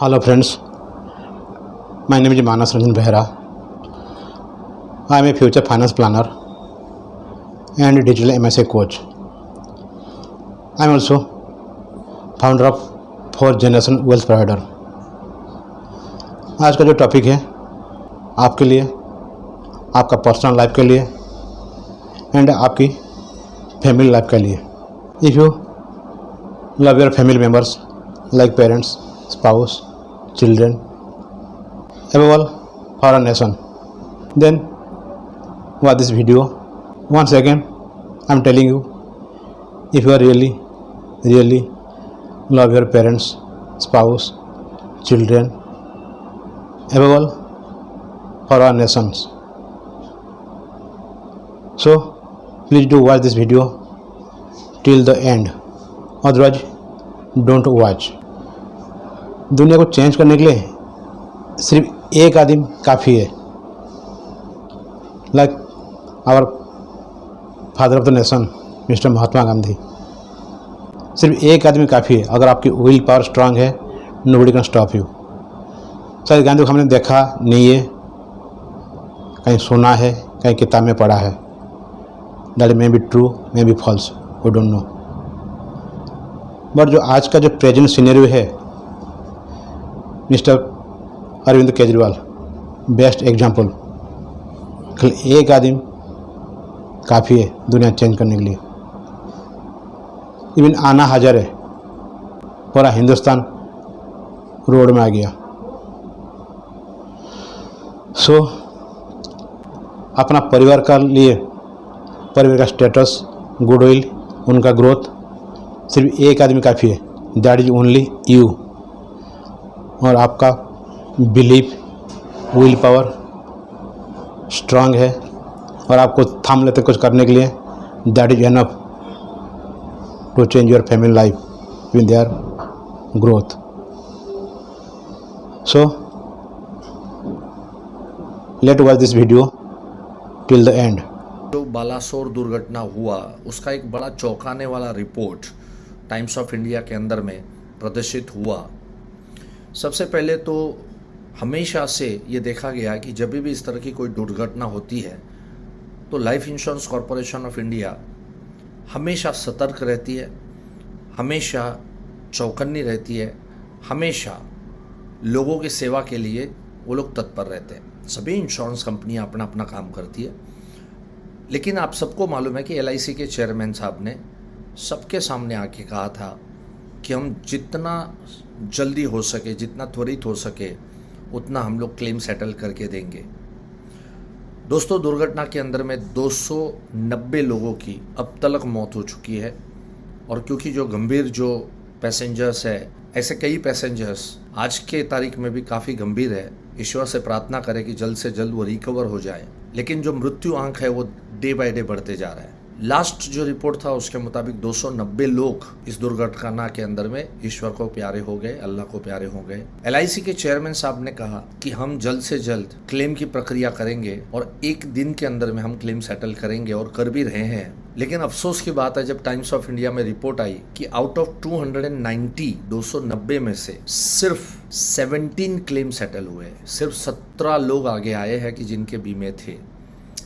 Hello friends, my name is Manas Ranjan Behra. I am a future finance planner and digital MSA coach. I am also founder of 4th Generation Wealth Provider. आज का जो topic है आपके लिए, आपका personal life के लिए and आपकी फैमिली लाइफ के लिए. If you love your family members like parents, spouse, children, above all for our nation, then watch this video. Once again I am telling you, if you are really love your parents, spouse, children, above all for our nations, so please do watch this video till the end, otherwise don't watch. दुनिया को change करने के लिए सिर्फ एक आदमी काफ़ी है. Like our father of the nation mister Mahatma Gandhi. सिर्फ एक आदमी काफ़ी है. अगर आपकी विल पावर स्ट्रांग है, नोबडी कैन स्टॉप यू. शायद गांधी को हमने देखा नहीं है, कहीं सुना है, कहीं किताब में पढ़ा है. That may be true, may be false, we don't know. But जो आज का जो प्रेजेंट सिनेरियो है, mister Arvind Kejriwal best example. खाली एक आदमी काफ़ी है दुनिया चेंज करने के लिए. इवन आना हजारे पूरा हिंदुस्तान रोड में आ गया. सो अपना परिवार का लिए, परिवार का स्टेटस, गुडविल, उनका ग्रोथ, सिर्फ एक आदमी काफ़ी है. That is only you. और आपका बिलीफ, विल पावर स्ट्रांग है और आपको थाम लेते कुछ करने के लिए. That is enough to change your family life with their growth. So let watch this video till the end. जो बालासोर दुर्घटना हुआ, उसका एक बड़ा चौंकाने वाला रिपोर्ट टाइम्स ऑफ इंडिया के अंदर में प्रदर्शित हुआ. सबसे पहले तो हमेशा से ये देखा गया है कि जब भी इस तरह की कोई दुर्घटना होती है तो life insurance corporation of India हमेशा सतर्क रहती है, हमेशा चौकन्नी रहती है, हमेशा लोगों की सेवा के लिए वो लोग तत्पर रहते हैं. सभी इंश्योरेंस कंपनियां अपना अपना काम करती है, लेकिन आप सबको मालूम है कि LIC के चेयरमैन साहब ने सबके सामने आके कहा था कि हम जितना जल्दी हो सके, जितना त्वरित हो सके, उतना हम लोग क्लेम सेटल करके देंगे. दोस्तों, दुर्घटना के अंदर में 290 लोगों की अब तक मौत हो चुकी है. और क्योंकि जो गंभीर जो पैसेंजर्स है, ऐसे कई पैसेंजर्स आज के तारीख में भी काफ़ी गंभीर है. ईश्वर से प्रार्थना करें कि जल्द से जल्द वो रिकवर हो जाए. लेकिन जो मृत्यु आंक है वो डे बाय डे बढ़ते जा रहा है. लास्ट जो रिपोर्ट था उसके मुताबिक 290 लोग इस दुर्घटना के अंदर में ईश्वर को प्यारे हो गए, अल्लाह को प्यारे हो गए. LIC के चेयरमैन साहब ने कहा कि हम जल्द से जल्द क्लेम की प्रक्रिया करेंगे और एक दिन के अंदर में हम क्लेम सेटल करेंगे, और कर भी रहे हैं. लेकिन अफसोस की बात है, जब टाइम्स ऑफ इंडिया में रिपोर्ट आई कि आउट ऑफ 290 में से सिर्फ 17 क्लेम सेटल हुए. सिर्फ 17 लोग आगे आए हैं कि जिनके बीमे थे.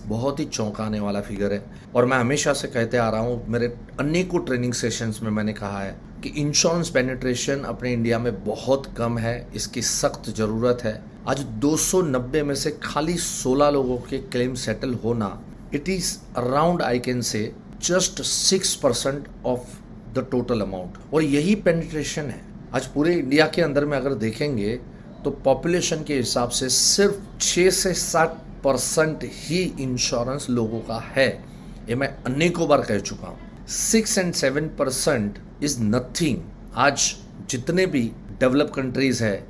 बहुत ही चौंकाने वाला फिगर है. और मैं हमेशा से कहते आ रहा हूँ, मेरे अनेकों ट्रेनिंग सेशंस में मैंने कहा है कि इंश्योरेंस पेनिट्रेशन अपने इंडिया में बहुत कम है, इसकी सख्त ज़रूरत है. आज 290 में से खाली 16 लोगों के क्लेम सेटल होना, it is around, I can say, just 6% of the total amount. और यही पेनिट्रेशन है. आज पूरे इंडिया के अंदर में अगर देखेंगे तो पॉपुलेशन के हिसाब से सिर्फ 6 से 7% ही इंश्योरेंस लोगों का है. ये मैं अनेकों बार कह चुका हूँ. 6 and 7% इज नथिंग. आज जितने भी डेवलप कंट्रीज है,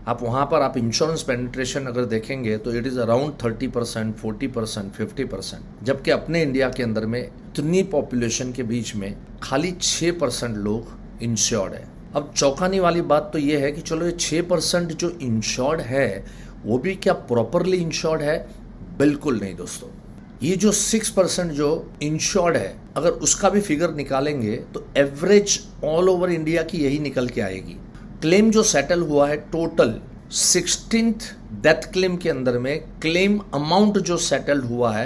आप वहाँ पर आप इंश्योरेंस पेनिट्रेशन अगर देखेंगे तो इट इज़ अराउंड 30%, 40%, 50%. जबकि अपने इंडिया के अंदर में इतनी पॉपुलेशन के बीच में खाली 6% लोग इंश्योर्ड है. अब चौंकाने वाली बात तो ये है कि चलो ये 6% जो इंश्योर्ड है वो भी क्या प्रॉपरली इंश्योर्ड है? बिल्कुल नहीं दोस्तों. ये जो 6% जो इंश्योर्ड है, अगर उसका भी फिगर निकालेंगे तो एवरेज ऑल ओवर इंडिया की यही निकल के आएगी. क्लेम जो सेटल हुआ है टोटल 16th डेथ क्लेम के अंदर में क्लेम अमाउंट जो सेटल हुआ है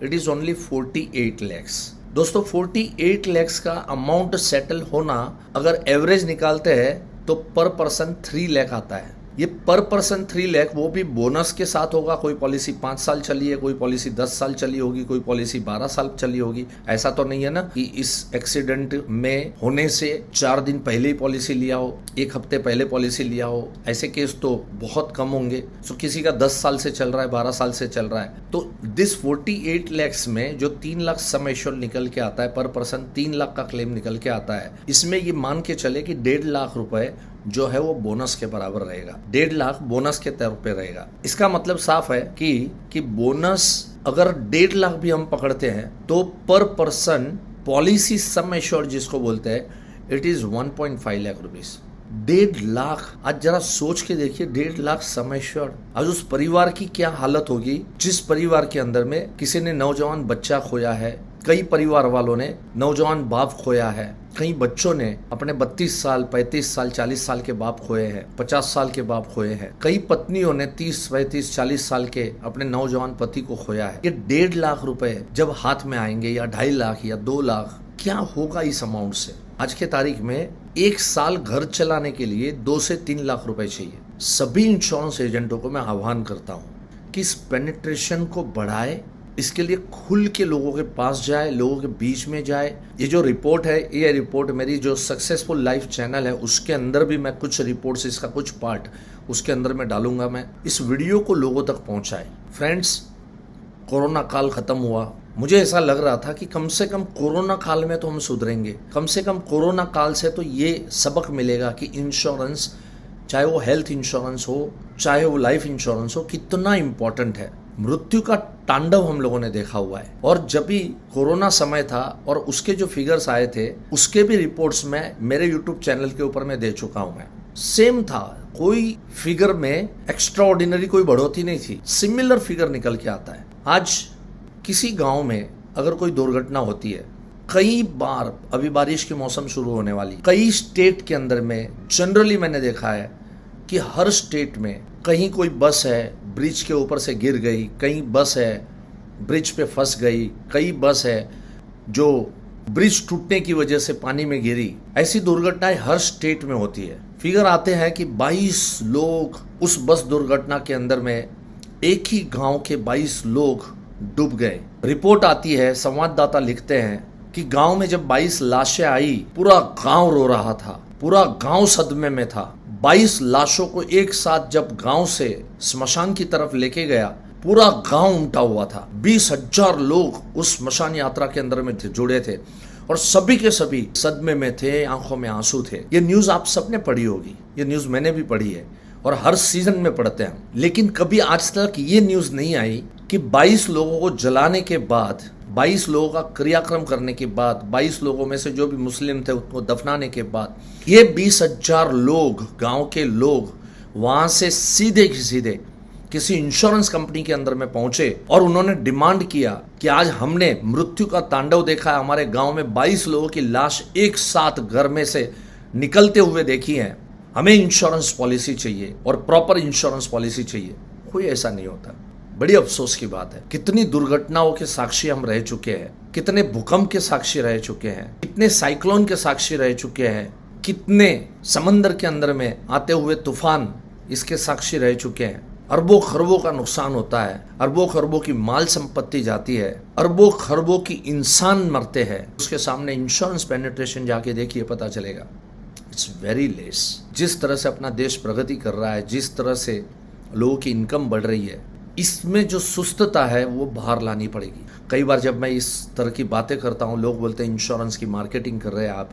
इट इज ओनली 48 लैक्स। दोस्तों 48 लैक्स का अमाउंट सेटल होना अगर एवरेज निकालते हैं तो पर पर्सन 3 लाख आता है। ये पर पर्सन 3 लाख वो भी बोनस के साथ होगा। कोई पॉलिसी 5 साल चली है, कोई पॉलिसी 10 साल चली होगी, कोई पॉलिसी 12 साल चली होगी। ऐसा तो नहीं है ना कि इस एक्सीडेंट में होने से 4 दिन पहले ही पॉलिसी लिया हो, 1 हफ्ते पहले पॉलिसी लिया हो। ऐसे केस तो बहुत कम होंगे। सो किसी का 10 साल से चल रहा है, 12 साल से चल रहा है, तो दिस 48 लैक्स में जो 3 लाख सम एश्योर्ड निकल के आता है, पर पर्सन 3 लाख का क्लेम निकल के आता है। इसमें ये मान के चले कि 1.5 लाख रुपए जो है वो बोनस के बराबर रहेगा। 1.5 लाख बोनस के तौर पे रहेगा। इसका मतलब साफ है कि बोनस अगर 1.5 लाख भी हम पकड़ते हैं तो पर पर्सन पॉलिसी सम एश्योर्ड जिसको बोलते हैं it is 1.5 lakh rupees. 1.5 lakh, आज जरा सोच के देखिए, 1.5 लाख सम एश्योर्ड। आज उस परिवार की क्या हालत होगी जिस परिवार के अंदर में किसी ने नौजवान बच्चा खोया है, कई परिवार वालों ने नौजवान बाप खोया है, कई बच्चों ने अपने 32 साल 35 साल 40 साल के बाप खोए हैं, 50 साल के बाप खोए हैं, कई पत्नियों ने 30 35 40 साल के अपने नौजवान पति को खोया है। ये 1.5 लाख रुपए जब हाथ में आएंगे या 2.5 लाख या 2 लाख, क्या होगा इस अमाउंट से? आज के तारीख में 1 साल घर चलाने के लिए 2 से 3 लाख रुपए चाहिए। सभी इंश्योरेंस एजेंटों को मैं आह्वान करता हूँ कि इस पेनिट्रेशन को बढ़ाए, इसके लिए खुल के लोगों के पास जाए, लोगों के बीच में जाए। ये जो रिपोर्ट है, ये रिपोर्ट मेरी जो सक्सेसफुल लाइफ चैनल है उसके अंदर भी मैं कुछ रिपोर्ट्स, इसका कुछ पार्ट उसके अंदर मैं डालूंगा। मैं इस वीडियो को लोगों तक पहुंचाए। फ्रेंड्स, कोरोना काल खत्म हुआ, मुझे ऐसा लग रहा था कि कम से कम कोरोना काल में तो हम सुधरेंगे। कम से कम कोरोना काल से तो ये सबक मिलेगा कि इंश्योरेंस, चाहे वो हेल्थ इंश्योरेंस हो, चाहे वो लाइफ इंश्योरेंस हो, कितना इंपॉर्टेंट है। मृत्यु का तांडव हम लोगों ने देखा हुआ है। और जब भी कोरोना समय था और उसके जो फिगर्स आए थे उसके भी रिपोर्ट्स में मेरे यूट्यूब चैनल के ऊपर मैं दे चुका हूं। मैं सेम था, कोई फिगर में एक्स्ट्रा ऑर्डिनरी कोई बढ़ोतरी नहीं थी, सिमिलर फिगर निकल के आता है। आज किसी गांव में अगर कोई दुर्घटना होती है, कई बार, अभी बारिश के मौसम शुरू होने वाली, कई स्टेट के अंदर में जनरली मैंने देखा है कि हर स्टेट में कहीं कोई बस है ब्रिज के ऊपर से गिर गई, कहीं बस है ब्रिज पे फंस गई, कई बस है जो ब्रिज टूटने की वजह से पानी में गिरी। ऐसी दुर्घटनाएं हर स्टेट में होती है। फिगर आते हैं कि 22 लोग उस बस दुर्घटना के अंदर में, एक ही गांव के 22 लोग डूब गए। रिपोर्ट आती है, संवाददाता लिखते हैं कि गांव में जब 22 लाशें आई, पूरा गांव रो रहा था, पूरा गांव सदमे में था। 22 लाशों को एक साथ जब गांव से स्मशान की तरफ लेके गया, पूरा गांव उमटा हुआ था। 20,000 लोग उस स्मशान यात्रा के अंदर में जुड़े थे और सभी के सभी सदमे में थे, आंखों में आंसू थे। ये न्यूज आप सबने पढ़ी होगी, ये न्यूज मैंने भी पढ़ी है और हर सीजन में पढ़ते हैं। लेकिन कभी आज तक ये न्यूज नहीं आई कि 22 लोगों को जलाने के बाद, 22 लोगों का क्रियाक्रम करने के बाद, 22 लोगों में से जो भी मुस्लिम थे उनको दफनाने के बाद, ये 20,000 लोग, गांव के लोग वहां से सीधे किसी इंश्योरेंस कंपनी के अंदर में पहुंचे और उन्होंने डिमांड किया कि आज हमने मृत्यु का तांडव देखा है, हमारे गांव में 22 लोगों की लाश एक साथ घर में से निकलते हुए देखी है, हमें इंश्योरेंस पॉलिसी चाहिए और प्रॉपर इंश्योरेंस पॉलिसी चाहिए। कोई ऐसा नहीं होता। बड़ी अफसोस की बात है। कितनी दुर्घटनाओं के साक्षी हम रह चुके हैं, कितने भूकंप के साक्षी रह चुके हैं, कितने साइक्लोन के साक्षी रह चुके हैं, कितने समंदर के अंदर में आते हुए तूफान इसके साक्षी रह चुके हैं। अरबों खरबों का नुकसान होता है, अरबों खरबों की माल संपत्ति जाती है, अरबों खरबों की इंसान मरते हैं। उसके सामने इंश्योरेंस पेनिट्रेशन जाके देखिए, पता चलेगा इट्स वेरी लेस। जिस तरह से अपना देश प्रगति कर रहा है, जिस तरह से लोगों की इनकम बढ़ रही है, इसमें जो सुस्तता है वो बाहर लानी पड़ेगी। कई बार जब मैं इस तरह की बातें करता हूँ, लोग बोलते हैं इंश्योरेंस की मार्केटिंग कर रहे हैं आप,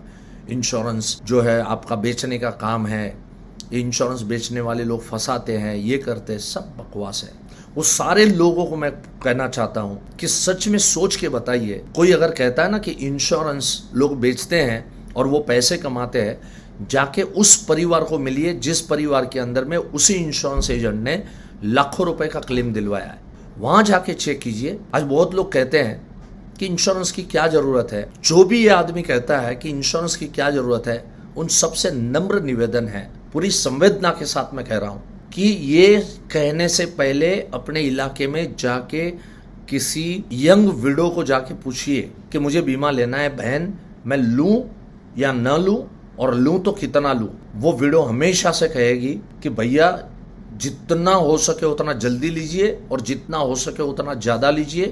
इंश्योरेंस जो है आपका बेचने का काम है, ये इंश्योरेंस बेचने वाले लोग फंसाते हैं, ये करते हैं, सब बकवास है। वो सारे लोगों को मैं कहना चाहता हूँ कि सच में सोच के बताइए। कोई अगर कहता है ना कि इंश्योरेंस लोग बेचते हैं और वो पैसे कमाते हैं, जाके उस परिवार को मिलिए जिस परिवार के अंदर में उसी इंश्योरेंस एजेंट ने लाखों रुपए का क्लेम दिलवाया है। वहां जाके चेक कीजिए। आज बहुत लोग कहते हैं कि इंश्योरेंस की क्या जरूरत है। जो भी ये आदमी कहता है कि इंश्योरेंस की क्या जरूरत है, उन सबसे नम्र निवेदन है पूरी संवेदना के साथ मैं कह रहा हूँ कि ये कहने से पहले अपने इलाके में जाके किसी यंग विडो को जाके पूछिए कि मुझे बीमा लेना है बहन, मैं लूं या न लूं, और लूं तो कितना लूं। वो विडो हमेशा से कहेगी कि भैया जितना हो सके उतना जल्दी लीजिए और जितना हो सके उतना ज़्यादा लीजिए।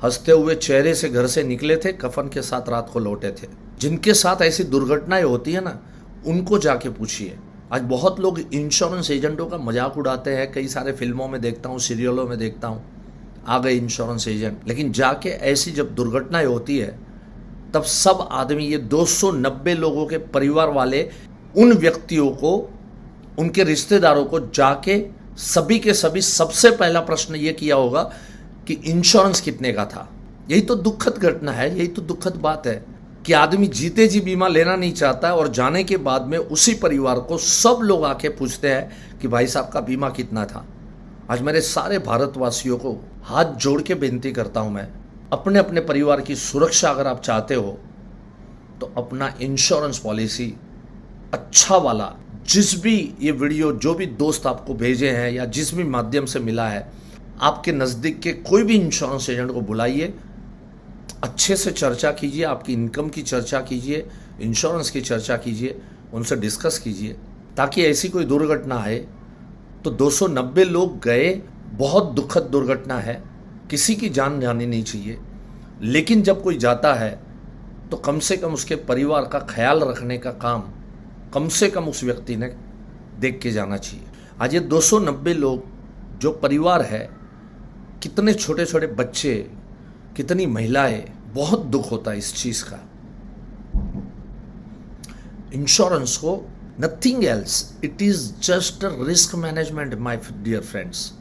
हंसते हुए चेहरे से घर से निकले थे, कफन के साथ रात को लौटे थे। जिनके साथ ऐसी दुर्घटनाएं होती है ना, उनको जाके पूछिए। आज बहुत लोग इंश्योरेंस एजेंटों का मजाक उड़ाते हैं, कई सारे फिल्मों में देखता हूँ, सीरियलों में देखता हूँ, आ गए इंश्योरेंस एजेंट। लेकिन जाके ऐसी जब दुर्घटनाएं होती है तब सब आदमी, ये 290 लोगों के परिवार वाले, उन व्यक्तियों को, उनके रिश्तेदारों को जाके सभी के सभी सबसे पहला प्रश्न ये किया होगा कि इंश्योरेंस कितने का था। यही तो दुखद घटना है, यही तो दुखद बात है कि आदमी जीते जी बीमा लेना नहीं चाहता है और जाने के बाद में उसी परिवार को सब लोग आके पूछते हैं कि भाई साहब का बीमा कितना था। आज मेरे सारे भारतवासियों को हाथ जोड़ के बेनती करता हूं मैं, अपने अपने परिवार की सुरक्षा अगर आप चाहते हो तो अपना इंश्योरेंस पॉलिसी अच्छा वाला, जिस भी ये वीडियो जो भी दोस्त आपको भेजे हैं या जिस भी माध्यम से मिला है, आपके नज़दीक के कोई भी इंश्योरेंस एजेंट को बुलाइए, अच्छे से चर्चा कीजिए, आपकी इनकम की चर्चा कीजिए, इंश्योरेंस की चर्चा कीजिए, उनसे डिस्कस कीजिए, ताकि ऐसी कोई दुर्घटना आए तो 290 लोग गए, बहुत दुखद दुर्घटना है, किसी की जान जानी नहीं चाहिए। लेकिन जब कोई जाता है तो कम से कम उसके परिवार का ख्याल रखने का काम कम से कम उस व्यक्ति ने देख के जाना चाहिए। आज ये 290 लोग जो परिवार है, कितने छोटे छोटे बच्चे, कितनी महिलाएं, बहुत दुख होता है इस चीज का। इंश्योरेंस को nothing else, it is just risk management my dear friends.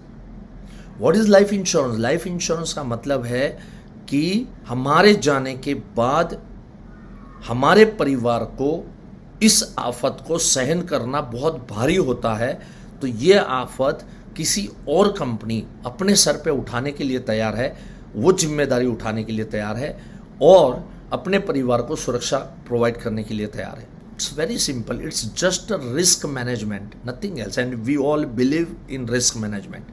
What is life insurance? Life insurance का मतलब है कि हमारे जाने के बाद हमारे परिवार को इस आफत को सहन करना बहुत भारी होता है, तो ये आफत किसी और कंपनी अपने सर पे उठाने के लिए तैयार है, वो जिम्मेदारी उठाने के लिए तैयार है और अपने परिवार को सुरक्षा प्रोवाइड करने के लिए तैयार है। It's very simple, it's just risk management, nothing else, and we all believe in risk management.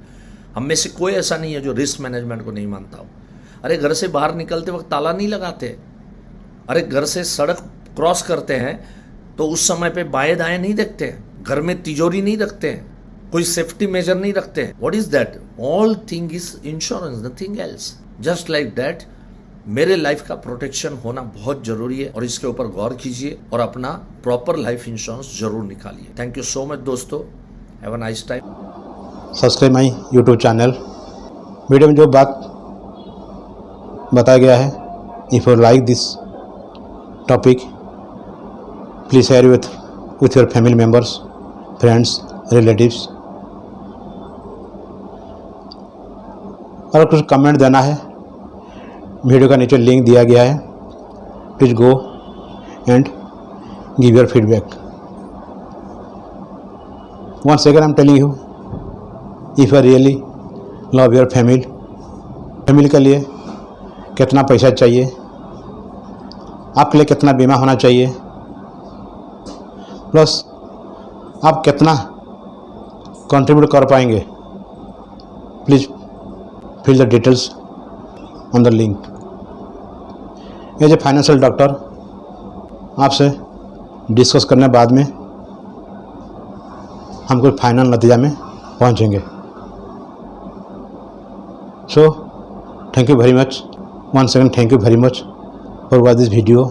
हम में से कोई ऐसा नहीं है जो रिस्क मैनेजमेंट को नहीं मानता हो। अरे घर से बाहर निकलते वक्त ताला नहीं लगाते, अरे घर से सड़क क्रॉस करते हैं तो उस समय पे बाएं दाएं नहीं देखते हैं, घर में तिजोरी नहीं रखते हैं, कोई सेफ्टी मेजर नहीं रखते हैं। What is that? All thing is insurance, nothing else. Just like that मेरे लाइफ का प्रोटेक्शन होना बहुत जरूरी है और इसके ऊपर गौर कीजिए और अपना प्रॉपर लाइफ इंश्योरेंस जरूर निकालिए। थैंक यू सो मच दोस्तों, have a nice time. Subscribe my YouTube channel. Video में जो बात बताया गया है, if you like this topic please share with your family members, friends, relatives. और कुछ कमेंट देना है, वीडियो का नीचे लिंक दिया गया है, please go and give your feedback. once again I'm telling you, if you really love your family के लिए कितना पैसा चाहिए, आपके लिए कितना बीमा होना चाहिए, प्लस आप कितना कंट्रीब्यूट कर पाएंगे, please fill the details on the link. As a financial doctor आपसे डिस्कस करने बाद में हम कोई फाइनल नतीजा में पहुंचेंगे। So thank you very much, once again thank you very much for watching this video.